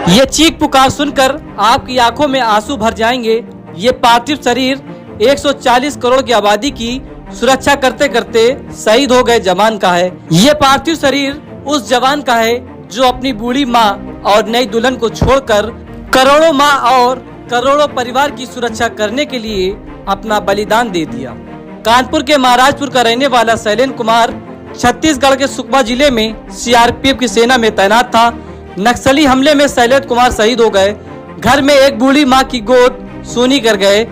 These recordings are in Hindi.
ये चीख पुकार सुनकर आपकी आंखों में आंसू भर जाएंगे। ये पार्थिव शरीर 140 करोड़ की आबादी की सुरक्षा करते करते शहीद हो गए जवान का है। ये पार्थिव शरीर उस जवान का है जो अपनी बूढ़ी माँ और नई दुल्हन को छोड़कर करोड़ों माँ और करोड़ों परिवार की सुरक्षा करने के लिए अपना बलिदान दे दिया। कानपुर के महाराजपुर का रहने वाला शैलेंद्र कुमार छत्तीसगढ़ के सुकमा जिले में सीआरपीएफ की सेना में तैनात था। नक्सली हमले में शैलेंद्र कुमार शहीद हो गए। घर में एक बूढ़ी माँ की गोद सूनी कर गए।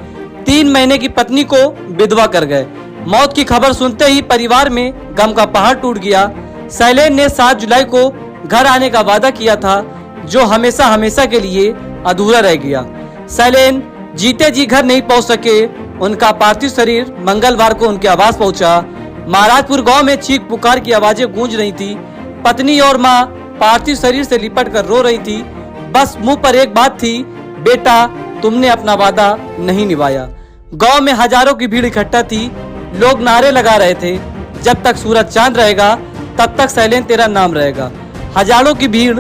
3 महीने की पत्नी को विधवा कर गए। मौत की खबर सुनते ही परिवार में गम का पहाड़ टूट गया। शैलेंद्र ने 7 जुलाई को घर आने का वादा किया था, जो हमेशा हमेशा के लिए अधूरा रह गया। शैलेंद्र जीते जी घर नहीं पहुंच सके। उनका पार्थिव शरीर मंगलवार को उनके आवास पहुंचा। महाराजपुर गांव में चीख पुकार की आवाजें गूंज रही थी। पत्नी और मां पार्थिव शरीर से लिपट कर रो रही थी। बस मुंह पर एक बात थी, बेटा तुमने अपना वादा नहीं निभाया। गांव में हजारों की भीड़ इकट्ठा थी। लोग नारे लगा रहे थे, जब तक सूरज चांद रहेगा तब तक शैलेंद्र तेरा नाम रहेगा। हजारों की भीड़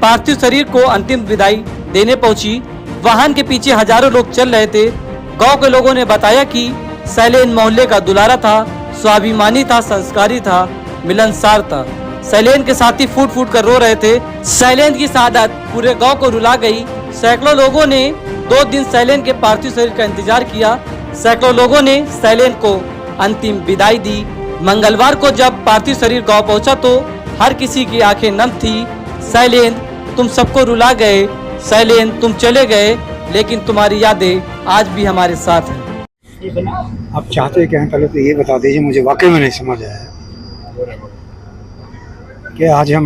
पार्थिव शरीर को अंतिम विदाई देने पहुंची। वाहन के पीछे हजारों लोग चल रहे थे। गांव के लोगों ने बताया कि शैलेंद्र मोहल्ले का दुलारा था, स्वाभिमानी था, संस्कारी था, मिलनसार था। शैलेंद्र के साथी फूट फूट कर रो रहे थे। शैलेंद्र की शहादत पूरे गांव को रुला गई। सैकड़ों लोगों ने 2 दिन शैलेंद्र के पार्थिव शरीर का इंतजार किया। सैकड़ों लोगों ने शैलेंद्र को अंतिम विदाई दी। मंगलवार को जब पार्थिव शरीर गांव पहुंचा तो हर किसी की आंखें नम थी। शैलेंद्र तुम सबको रुला गए, शैलेंद्र तुम चले गए, लेकिन तुम्हारी यादें आज भी हमारे साथ हैं। आप चाहते क्या हैं, पहले तो ये बता दीजिए, मुझे वाकई में नहीं समझ आया कि आज हम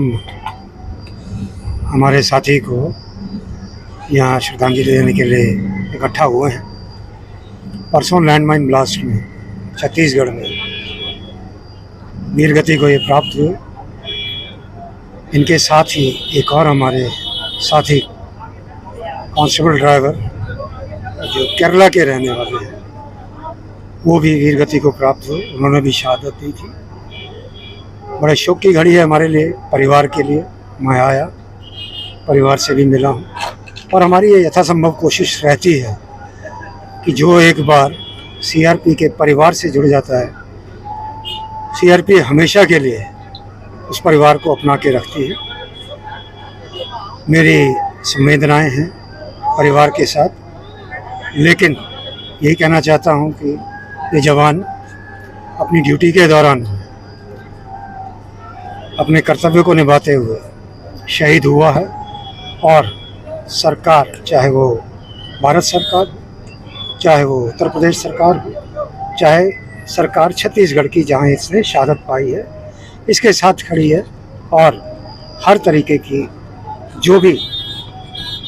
हमारे साथी को यहाँ श्रद्धांजलि देने के लिए इकट्ठा हुए हैं। परसों लैंडमाइन ब्लास्ट में छत्तीसगढ़ में वीरगति को ये प्राप्त हुए। इनके साथ ही एक और हमारे साथी कांस्टेबल ड्राइवर जो केरला के रहने वाले हैं, वो भी वीरगति को प्राप्त हुए। उन्होंने भी शहादत दी थी। बड़े शोक की घड़ी है हमारे लिए, परिवार के लिए। मैं आया, परिवार से भी मिला हूँ और हमारी ये यथासंभव कोशिश रहती है कि जो एक बार सीआरपी के परिवार से जुड़ जाता है, सीआरपी हमेशा के लिए उस परिवार को अपना के रखती है। मेरी संवेदनाएं हैं परिवार के साथ, लेकिन यही कहना चाहता हूं कि ये जवान अपनी ड्यूटी के दौरान अपने कर्तव्य को निभाते हुए शहीद हुआ है। और सरकार, चाहे वो भारत सरकार, चाहे वो उत्तर प्रदेश सरकार हो, चाहे सरकार छत्तीसगढ़ की जहां इसने शहादत पाई है, इसके साथ खड़ी है और हर तरीके की जो भी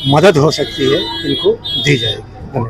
मदद हो सकती है इनको दी जाएगी।